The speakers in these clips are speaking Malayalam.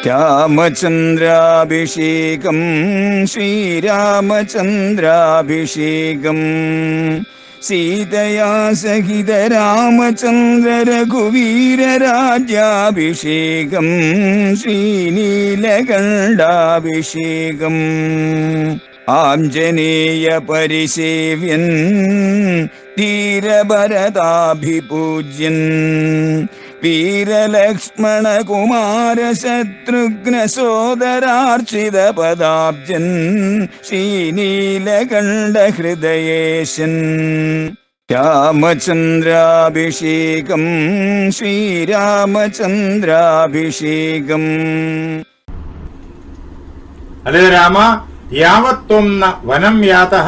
രാമചന്ദ്രാഭിഷേകം ശ്രീരാമചന്ദ്രാഭിഷേകം സീതയാ സഹിത രാമചന്ദ്ര രഘുവീരരാജ്യാഭിഷേകം ശ്രീനീലകണ്ഠാഭിഷേകം ആഞ്ജനേയ പരിസേവ്യൻ ധീരഭരതാഭിപൂജ്യൻ വീരലക്ഷ്മണ കുമാര ശത്രുഘ്ന സോദരാർച്ചിത പദാബ്ജൻ ശ്രീനീലകണ്ഠ ഹൃദയേശൻ രാമചന്ദ്രാഭിഷേകം ശ്രീരാമചന്ദ്രാഭിഷേകം. അല്ലേ രാമ, യാവത്വം ന വനം യാതഃ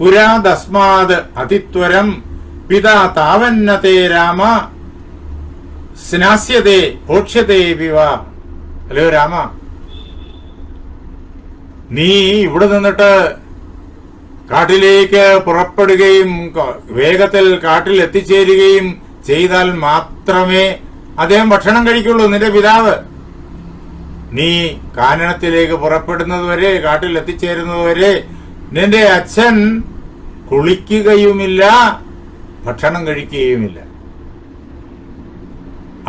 പുരാ തസ്മാത് അതിത്വരം പിതാ താവന്നതേ രാമ സ്നാസ്യതേ ഭോക്ഷ്യതേ വിവ. അല്ലയോ രാമ, നീ ഇവിടെ നിന്നിട്ട് കാട്ടിലേക്ക് പുറപ്പെടുകയും വേഗത്തിൽ കാട്ടിൽ എത്തിച്ചേരുകയും ചെയ്താൽ മാത്രമേ അദ്ദേഹം ഭക്ഷണം കഴിക്കുള്ളൂ. നിന്റെ പിതാവ് നീ കാനനത്തിലേക്ക് പുറപ്പെടുന്നതുവരെ, കാട്ടിൽ എത്തിച്ചേരുന്നതുവരെ നിന്റെ അച്ഛൻ കുളിക്കുകയുമില്ല, ഭക്ഷണം കഴിക്കുകയുമില്ല.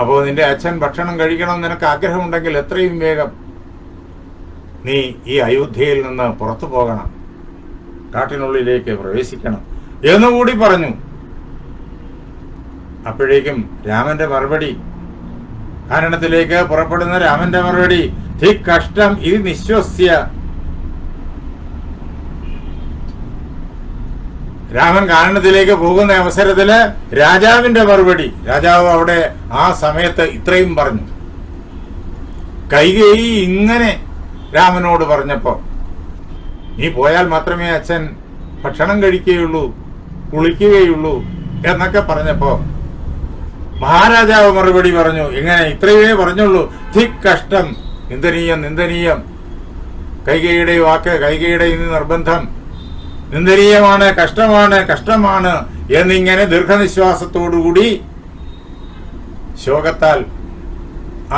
അപ്പോ നിന്റെ അച്ഛൻ ഭക്ഷണം കഴിക്കണം നിനക്ക് ആഗ്രഹമുണ്ടെങ്കിൽ എത്രയും വേഗം നീ ഈ അയോധ്യയിൽ നിന്ന് പുറത്തു പോകണം, കാട്ടിനുള്ളിലേക്ക് പ്രവേശിക്കണം എന്നുകൂടി പറഞ്ഞു. അപ്പോഴേക്കും രാമന്റെ മറുപടി, കാനനത്തിലേക്ക് പുറപ്പെടുന്ന രാമന്റെ മറുപടി, ധി കഷ്ടം ഇത് നിശ്വസ്യ. രാമൻ കാനനത്തിലേക്ക് പോകുന്ന അവസരത്തില് രാജാവിന്റെ മറുപടി, രാജാവ് അവിടെ ആ സമയത്ത് ഇത്രയും പറഞ്ഞു. കൈകേയി ഇങ്ങനെ രാമനോട് പറഞ്ഞപ്പോ, നീ പോയാൽ മാത്രമേ അച്ഛൻ ഭക്ഷണം കഴിക്കുകയുള്ളൂ, കുളിക്കുകയുള്ളൂ എന്നൊക്കെ പറഞ്ഞപ്പോ മഹാരാജാവ് മറുപടി പറഞ്ഞു, ഇങ്ങനെ ഇത്രയേ പറഞ്ഞുള്ളൂ, ധി കഷ്ടം, നിന്ദനീയം നിന്ദനീയം. കൈകേയിയുടെ വാക്ക്, കൈകേയിയുടെ നിർബന്ധം നിന്ദനീയമാണ്, കഷ്ടമാണ്, കഷ്ടമാണ് എന്നിങ്ങനെ ദീർഘനിശ്വാസത്തോടുകൂടി ശോകത്താൽ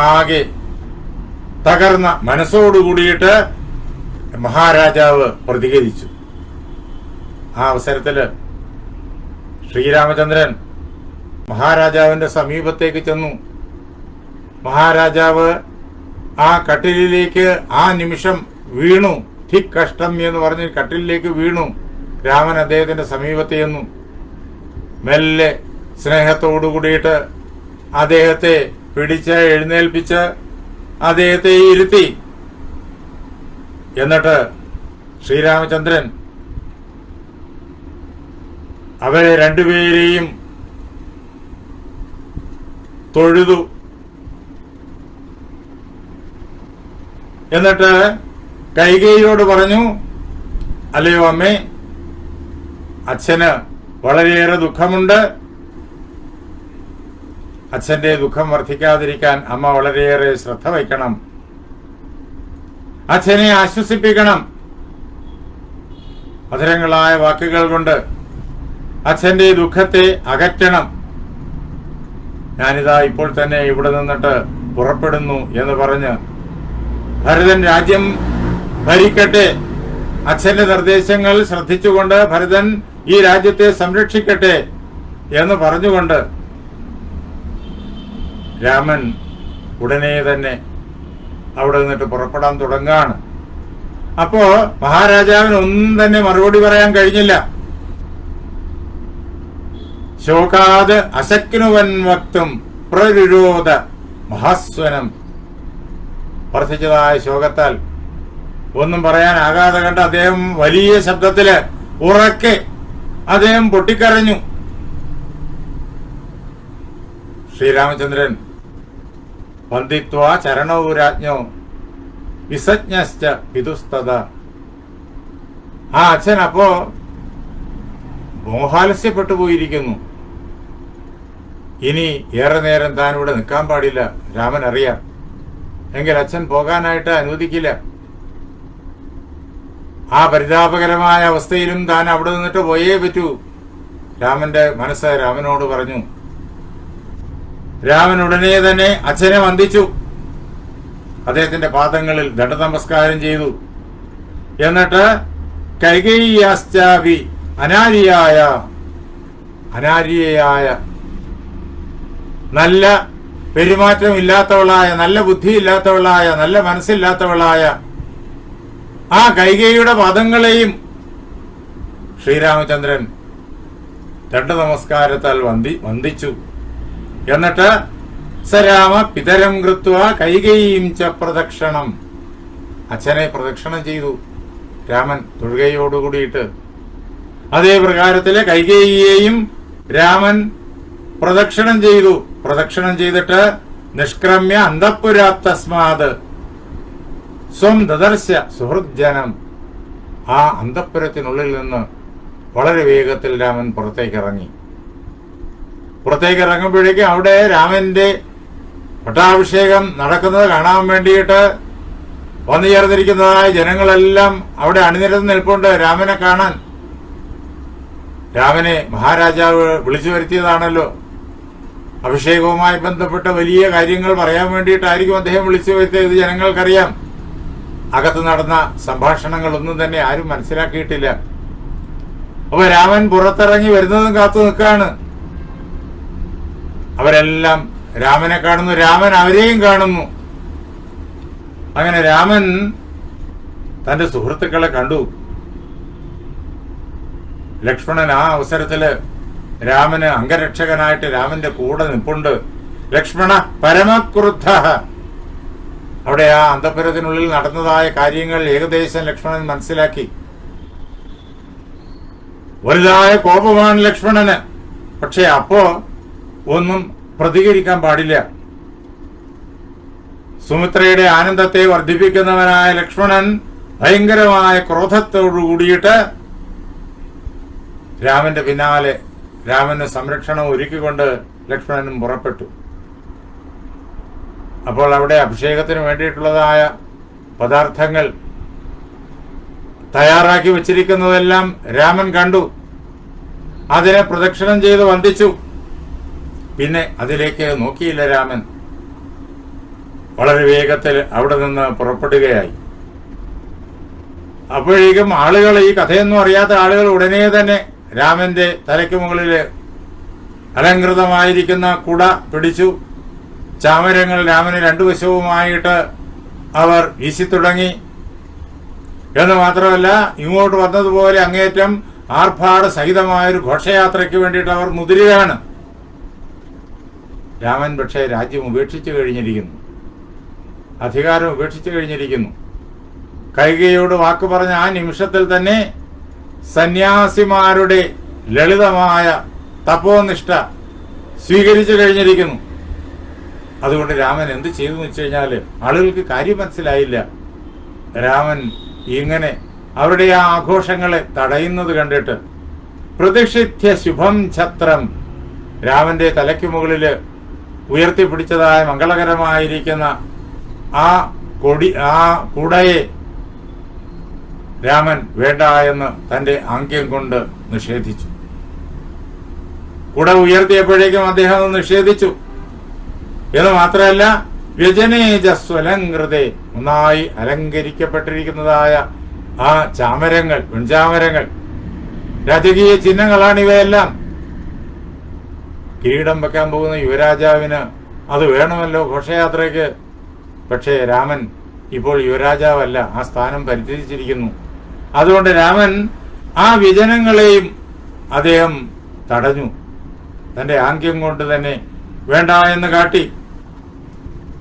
ആകെ തകർന്ന മനസ്സോടുകൂടിയിട്ട് മഹാരാജാവ് പ്രതികരിച്ചു. ആ അവസരത്തില് ശ്രീരാമചന്ദ്രൻ മഹാരാജാവിന്റെ സമീപത്തേക്ക് ചെന്നു. മഹാരാജാവ് ആ കട്ടിലിലേക്ക് ആ നിമിഷം വീണു. ധി കഷ്ടം എന്ന് പറഞ്ഞ് കട്ടിലിലേക്ക് വീണു. രാമൻ അദ്ദേഹത്തിന്റെ സമീപത്ത് ചെന്നു. മെല്ലെ സ്നേഹത്തോടുകൂടിയിട്ട് അദ്ദേഹത്തെ പിടിച്ച് എഴുന്നേൽപ്പിച്ച് അദ്ദേഹത്തെ ഇരുത്തി. എന്നിട്ട് ശ്രീരാമചന്ദ്രൻ അവരെ രണ്ടുപേരെയും തൊഴുതു. എന്നിട്ട് കൈകേയിയോട് പറഞ്ഞു, അല്ലയോ അമ്മേ, അച്ഛന് വളരെയേറെ ദുഃഖമുണ്ട്. അച്ഛന്റെ ദുഃഖം വർദ്ധിക്കാതിരിക്കാൻ അമ്മ വളരെയേറെ ശ്രദ്ധ വയ്ക്കണം. അച്ഛനെ ആശ്വസിപ്പിക്കണം. മധുരങ്ങളായ വാക്കുകൾ കൊണ്ട് അച്ഛന്റെ ദുഃഖത്തെ അകറ്റണം. ഞാനിതാ ഇപ്പോൾ തന്നെ ഇവിടെ നിന്നിട്ട് പുറപ്പെടുന്നു എന്ന് പറഞ്ഞ് ഭരതൻ രാജ്യം ഭരിക്കട്ടെ, അച്ഛന്റെ നിർദ്ദേശങ്ങൾ ശ്രദ്ധിച്ചുകൊണ്ട് ഭരതൻ ഈ രാജ്യത്തെ സംരക്ഷിക്കട്ടെ എന്ന് പറഞ്ഞുകൊണ്ട് രാമൻ ഉടനെ തന്നെ അവിടെ നിന്നിട്ട് പുറപ്പെടാൻ തുടങ്ങാണ്. അപ്പോ മഹാരാജാവിന് ഒന്നും തന്നെ മറുപടി പറയാൻ കഴിഞ്ഞില്ല. ശോകാത് അശക്നുവൻ വക്തും പ്രരുരോധ മഹാസ്വനം. വർദ്ധിച്ചതായ ശോകത്താൽ ഒന്നും പറയാനാകാതെ കണ്ട് അദ്ദേഹം വലിയ ശബ്ദത്തില് ഉറക്കെ അദ്ദേഹം പൊട്ടിക്കരഞ്ഞു. ശ്രീരാമചന്ദ്രൻ വന്ദിത്വാ ചരണൗരാജ്ഞോ വിസജ്ഞശ്ച പിതുസ്തത. ആ അച്ഛൻ അപ്പോ മോഹാലസ്യപ്പെട്ടു പോയിരിക്കുന്നു. ഇനി ഏറെ നേരം താൻ ഇവിടെ നിൽക്കാൻ പാടില്ല, രാമൻ അറിയാം. എങ്കിൽ അച്ഛൻ പോകാനായിട്ട് അനുവദിക്കില്ല. ആ പരിതാപകരമായ അവസ്ഥയിലും താൻ അവിടെ നിന്നിട്ട് പോയേ പറ്റൂ. രാമന്റെ മനസ്സ് രാമനോട് പറഞ്ഞു. രാമൻ ഉടനെ തന്നെ അച്ഛനെ വന്ദിച്ചു. അദ്ദേഹത്തിന്റെ പാദങ്ങളിൽ ദണ്ഡനമസ്കാരം ചെയ്തു. എന്നിട്ട് കൈകേയിയാശ്ചാപി അനാര്യയായ നല്ല പെരുമാറ്റമില്ലാത്തവളായ, നല്ല ബുദ്ധിയില്ലാത്തവളായ, നല്ല മനസ്സില്ലാത്തവളായ ആ കൈകേയിയുടെ പാദങ്ങളെയും ശ്രീരാമചന്ദ്രൻ ദണ്ഡനമസ്കാരത്താൽ വന്ദിച്ചു. എന്നിട്ട് സരാമ പിതരം കൃത്വ കൈകേയീം ച പ്രദക്ഷിണം, അച്ഛനെ പ്രദക്ഷിണം ചെയ്തു രാമൻ തൊഴുകയോടുകൂടിയിട്ട്. അതേ പ്രകാരത്തില് കൈകേയിയെയും രാമൻ പ്രദക്ഷിണം ചെയ്തു. പ്രദക്ഷിണം ചെയ്തിട്ട് നിഷ്ക്രമ്യ അന്തഃപുരാത്തസ്മാത് സ്വം ദദർശ സുഹൃജ്ജനം, ആ അന്തഃപുരത്തിനുള്ളിൽ നിന്ന് വളരെ വേഗത്തിൽ രാമൻ പുറത്തേക്ക് ഇറങ്ങുമ്പോഴേക്കും അവിടെ രാമന്റെ പട്ടാഭിഷേകം നടക്കുന്നത് കാണാൻ വേണ്ടിയിട്ട് വന്നു ചേർന്നിരിക്കുന്നതായ ജനങ്ങളെല്ലാം അവിടെ അണിനിരന്ന് നിൽപ്പുണ്ട് രാമനെ കാണാൻ. രാമനെ മഹാരാജാവ് വിളിച്ചു വരുത്തിയതാണല്ലോ. അഭിഷേകവുമായി ബന്ധപ്പെട്ട വലിയ കാര്യങ്ങൾ പറയാൻ വേണ്ടിയിട്ടായിരിക്കും അദ്ദേഹം വിളിച്ചു വരുത്തിയത്. ജനങ്ങൾക്കറിയാം. അകത്ത് നടന്ന സംഭാഷണങ്ങളൊന്നും തന്നെ ആരും മനസ്സിലാക്കിയിട്ടില്ല. അപ്പൊ രാമൻ പുറത്തിറങ്ങി വരുന്നതും കാത്തു നിൽക്കാണ്. അവരെല്ലാം രാമനെ കാണുന്നു, രാമൻ അവരെയും കാണുന്നു. അങ്ങനെ രാമൻ തന്റെ സുഹൃത്തുക്കളെ കണ്ടു. ലക്ഷ്മണൻ ആ അവസരത്തില് രാമന് അംഗരക്ഷകനായിട്ട് രാമന്റെ കൂടെ നിൽപ്പുണ്ട്. ലക്ഷ്മണ പരമക്രുദ്ധ, അവിടെ ആ അന്തഃപുരത്തിനുള്ളിൽ നടന്നതായ കാര്യങ്ങൾ ഏകദേശം ലക്ഷ്മണൻ മനസ്സിലാക്കി. വലുതായ കോപമാണ് ലക്ഷ്മണന്. പക്ഷെ അപ്പോ ഒന്നും പ്രതികരിക്കാൻ പാടില്ല. സുമിത്രയുടെ ആനന്ദത്തെ വർദ്ധിപ്പിക്കുന്നവനായ ലക്ഷ്മണൻ ഭയങ്കരമായ ക്രോധത്തോടു കൂടിയിട്ട് രാമന്റെ പിന്നാലെ രാമന് സംരക്ഷണം ഒരുക്കിക്കൊണ്ട് ലക്ഷ്മണനും പുറപ്പെട്ടു. അപ്പോൾ അവിടെ അഭിഷേകത്തിന് വേണ്ടിയിട്ടുള്ളതായ പദാർത്ഥങ്ങൾ തയ്യാറാക്കി വച്ചിരിക്കുന്നതെല്ലാം രാമൻ കണ്ടു. അതിനെ പ്രദക്ഷിണം ചെയ്ത് വന്ദിച്ചു. പിന്നെ അതിലേക്ക് നോക്കിയില്ല രാമൻ. വളരെ വേഗത്തിൽ അവിടെ നിന്ന് പുറപ്പെടുകയായി. അപ്പോഴേക്കും ആളുകൾ, ഈ കഥയൊന്നും അറിയാത്ത ആളുകൾ ഉടനെ തന്നെ രാമന്റെ തലയ്ക്ക് മുകളില് അലങ്കൃതമായിരിക്കുന്ന കുട പിടിച്ചു. ചാമരങ്ങൾ രാമന് രണ്ടു വശവുമായിട്ട് അവർ വീശി തുടങ്ങി. എന്ന് മാത്രമല്ല, ഇങ്ങോട്ട് വന്നതുപോലെ അങ്ങേറ്റം ആർഭാട സഹിതമായൊരു ഘോഷയാത്രയ്ക്ക് വേണ്ടിയിട്ട് അവർ മുതിരുകയാണ്. രാമൻ പക്ഷേ രാജ്യം ഉപേക്ഷിച്ചു കഴിഞ്ഞിരിക്കുന്നു, അധികാരം ഉപേക്ഷിച്ചു കഴിഞ്ഞിരിക്കുന്നു. കൈകേയിയോട് വാക്ക് പറഞ്ഞ ആ നിമിഷത്തിൽ തന്നെ സന്യാസിമാരുടെ ലളിതമായ തപോനിഷ്ഠ സ്വീകരിച്ചു കഴിഞ്ഞിരിക്കുന്നു. അതുകൊണ്ട് രാമൻ എന്ത് ചെയ്തു വെച്ച് കഴിഞ്ഞാല് ആളുകൾക്ക് കാര്യം മനസ്സിലായില്ല. രാമൻ ഇങ്ങനെ അവരുടെ ആ ആഘോഷങ്ങളെ തടയുന്നത് കണ്ടിട്ട് പ്രതിഷിധ്യ ശുഭം ഛത്രം, രാമന്റെ തലയ്ക്ക് മുകളില് ഉയർത്തിപ്പിടിച്ചതായ മംഗളകരമായിരിക്കുന്ന ആ കുടയെ രാമൻ വേണ്ട എന്ന് തന്റെ ആംഗ്യം കൊണ്ട് നിഷേധിച്ചു. കുട ഉയർത്തിയപ്പോഴേക്കും അദ്ദേഹം അത് നിഷേധിച്ചു. എന്ന് മാത്രമല്ല, വ്യജനേജസ്വലങ്കൃതേ, ഒന്നായി അലങ്കരിക്കപ്പെട്ടിരിക്കുന്നതായ ആ ചാമരങ്ങൾ, വെൺചാമരങ്ങൾ, രാജകീയ ചിഹ്നങ്ങളാണ് ഇവയെല്ലാം. കിരീടം വെക്കാൻ പോകുന്ന യുവരാജാവിന് അത് വേണമല്ലോ ഘോഷയാത്രയ്ക്ക്. പക്ഷേ രാമൻ ഇപ്പോൾ യുവരാജാവല്ല, ആ സ്ഥാനം പരിത്യജിച്ചിരിക്കുന്നു. അതുകൊണ്ട് രാമൻ ആ വ്യജനങ്ങളെയും അദ്ദേഹം തടഞ്ഞു. തന്റെ ആംഗ്യം കൊണ്ട് തന്നെ വേണ്ട എന്ന് കാട്ടി.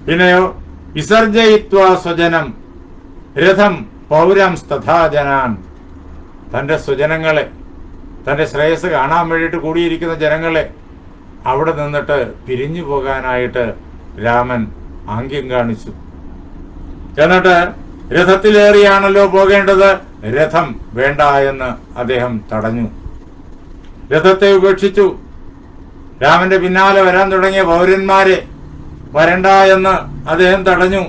പിന്നെയോ വിസർജയിത്വാ സ്വജനം രഥം പൗരം തഥാ ജനാൻ, തന്റെ സ്വജനങ്ങളെ, തന്റെ ശ്രേയസ് കാണാൻ വേണ്ടിയിട്ട് കൂടിയിരിക്കുന്ന ജനങ്ങളെ അവിടെ നിന്നിട്ട് പിരിഞ്ഞു പോകാനായിട്ട് രാമൻ ആംഗ്യം കാണിച്ചു. എന്നിട്ട് രഥത്തിലേറിയാണല്ലോ പോകേണ്ടത്, രഥം വേണ്ട എന്ന് അദ്ദേഹം തടഞ്ഞു. രഥത്തെ ഉപേക്ഷിച്ചു. രാമന്റെ പിന്നാലെ വരാൻ തുടങ്ങിയ പൗരന്മാരെ വരണ്ട എന്ന് അദ്ദേഹം തടഞ്ഞു.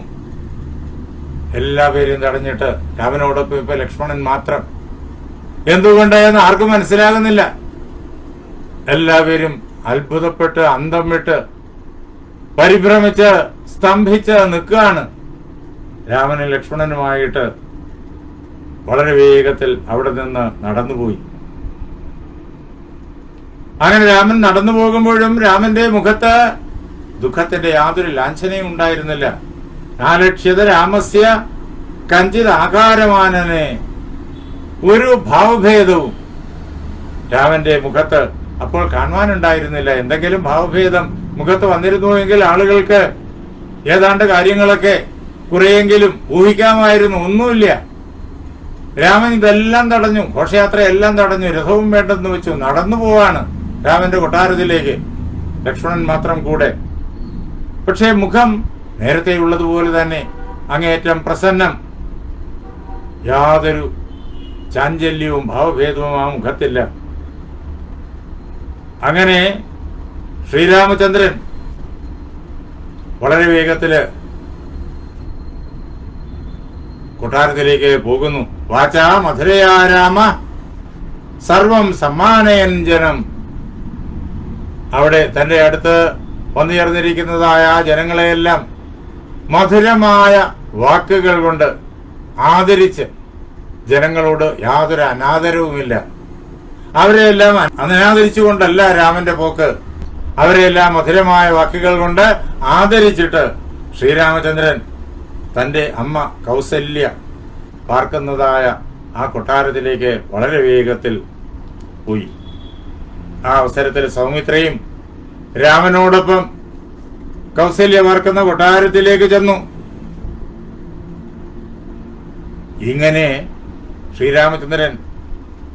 എല്ലാവരെയും തടഞ്ഞിട്ട് രാമനോടൊപ്പം ഇപ്പൊ ലക്ഷ്മണൻ മാത്രം. എന്തുകൊണ്ട് എന്ന് ആർക്കും മനസ്സിലാകുന്നില്ല. എല്ലാവരും അത്ഭുതപ്പെട്ട് അന്തം വിട്ട് പരിഭ്രമിച്ച് സ്തംഭിച്ച് നിൽക്കുകയാണ്. രാമനും ലക്ഷ്മണനുമായിട്ട് വളരെ വേഗത്തിൽ അവിടെ നിന്ന് നടന്നുപോയി. അങ്ങനെ രാമൻ നടന്നു പോകുമ്പോഴും രാമന്റെ മുഖത്ത് ദുഃഖത്തിന്റെ യാതൊരു ലാഞ്ചനയും ഉണ്ടായിരുന്നില്ല. നാലക്ഷ്യത രാമസ്യ കഞ്ചിത് ആകാരമാനനെ, ഒരു ഭാവഭേദവും രാമന്റെ മുഖത്ത് അപ്പോൾ കാണുവാനുണ്ടായിരുന്നില്ല. എന്തെങ്കിലും ഭാവഭേദം മുഖത്ത് വന്നിരുന്നുവെങ്കിൽ ആളുകൾക്ക് ഏതാണ്ട് കാര്യങ്ങളൊക്കെ കുറെയെങ്കിലും ഊഹിക്കാമായിരുന്നു. ഒന്നുമില്ല. രാമൻ ഇതെല്ലാം തടഞ്ഞു, ഘോഷയാത്രയെല്ലാം തടഞ്ഞു, രഥവും വേണ്ടെന്ന് വെച്ചു, നടന്നു പോവാണ് രാമന്റെ കൊട്ടാരത്തിലേക്ക്, ലക്ഷ്മണൻ മാത്രം കൂടെ. പക്ഷേ മുഖം നേരത്തെയുള്ളതുപോലെ തന്നെ അങ്ങേയറ്റം പ്രസന്നം, യാതൊരു ചാഞ്ചല്യവും ഭാവഭേദവും ആ മുഖത്തില്ല. അങ്ങനെ ശ്രീരാമചന്ദ്രൻ വളരെ വേഗത്തില് കൊട്ടാരത്തിലേക്ക് പോകുന്നു. വാചാ മധുരയാ രാമ സർവം സമ്മാനയഞ്ജനം. അവിടെ തന്റെ അടുത്ത് വന്നു ചേർന്നിരിക്കുന്നതായ ജനങ്ങളെയെല്ലാം മധുരമായ വാക്കുകൾ കൊണ്ട് ആദരിച്ച്, ജനങ്ങളോട് യാതൊരു അനാദരവുമില്ല. അവരെയെല്ലാം അനാദരിച്ചുകൊണ്ടല്ല രാമന്റെ പോക്ക്, അവരെയെല്ലാം മധുരമായ വാക്കുകൾ കൊണ്ട് ആദരിച്ചിട്ട് ശ്രീരാമചന്ദ്രൻ തന്റെ അമ്മ കൗസല്യ പാർക്കുന്നതായ ആ കൊട്ടാരത്തിലേക്ക് വളരെ വേഗത്തിൽ പോയി. ആ അവസരത്തിൽ സൗമിത്രയും രാമനോടൊപ്പം കൗസല്യ പാർക്കുന്ന കൊട്ടാരത്തിലേക്ക് ചെന്നു. ഇങ്ങനെ ശ്രീരാമചന്ദ്രൻ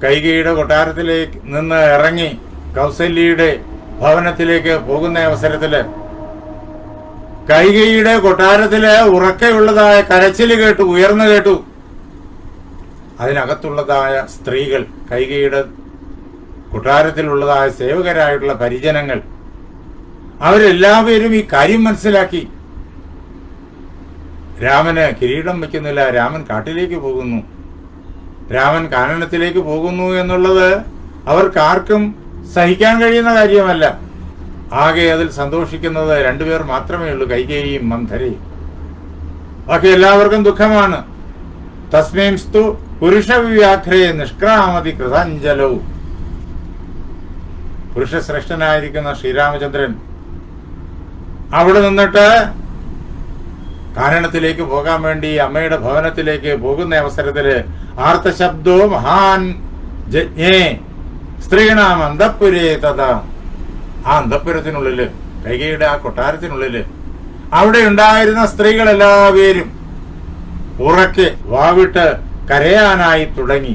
കൈകേയിയുടെ കൊട്ടാരത്തിലേക്ക് നിന്ന് ഇറങ്ങി കൗസല്യയുടെ ഭവനത്തിലേക്ക് പോകുന്ന അവസരത്തില് കൈകേയിയുടെ കൊട്ടാരത്തില് ഉറക്കെയുള്ളതായ കരച്ചില് കേട്ടു, ഉയർന്നു കേട്ടു. അതിനകത്തുള്ളതായ സ്ത്രീകൾ, കൈകേയിയുടെ കൊട്ടാരത്തിലുള്ളതായ സേവകരായിട്ടുള്ള പരിജനങ്ങൾ, അവരെല്ലാവരും ഈ കാര്യം മനസ്സിലാക്കി. രാമന് കിരീടം വയ്ക്കുന്നില്ല, രാമൻ കാട്ടിലേക്ക് പോകുന്നു, രാമൻ കാനനത്തിലേക്ക് പോകുന്നു എന്നുള്ളത് അവർക്കാർക്കും സഹിക്കാൻ കഴിയുന്ന കാര്യമല്ല. ആകെ അതിൽ സന്തോഷിക്കുന്നത് രണ്ടുപേർ മാത്രമേ ഉള്ളൂ, കൈകേയിയും മന്ധരയും. ബാക്കി എല്ലാവർക്കും ദുഃഖമാണ്. തസ്മേംസ്തു പുരുഷവ്യാഘ്രേ നിഷ്ക്രാമതി കൃതാഞ്ജലവും. പുരുഷശ്രേഷ്ഠനായിരിക്കുന്ന ശ്രീരാമചന്ദ്രൻ അവിടെ നിന്നിട്ട് കാനനത്തിലേക്ക് പോകാൻ വേണ്ടി അമ്മയുടെ ഭവനത്തിലേക്ക് പോകുന്ന അവസരത്തില് ആർത്തശബ്ദോ മഹാൻ ജജ്ഞേ സ്ത്രീണാം അന്തഃപുരേ തഥാ. ആ അന്തഃപുരത്തിനുള്ളില്, കൈകേയിയുടെ ആ കൊട്ടാരത്തിനുള്ളില് അവിടെ ഉണ്ടായിരുന്ന സ്ത്രീകളെല്ലാവരും ഉറക്കെ വാവിട്ട് കരയാനായി തുടങ്ങി.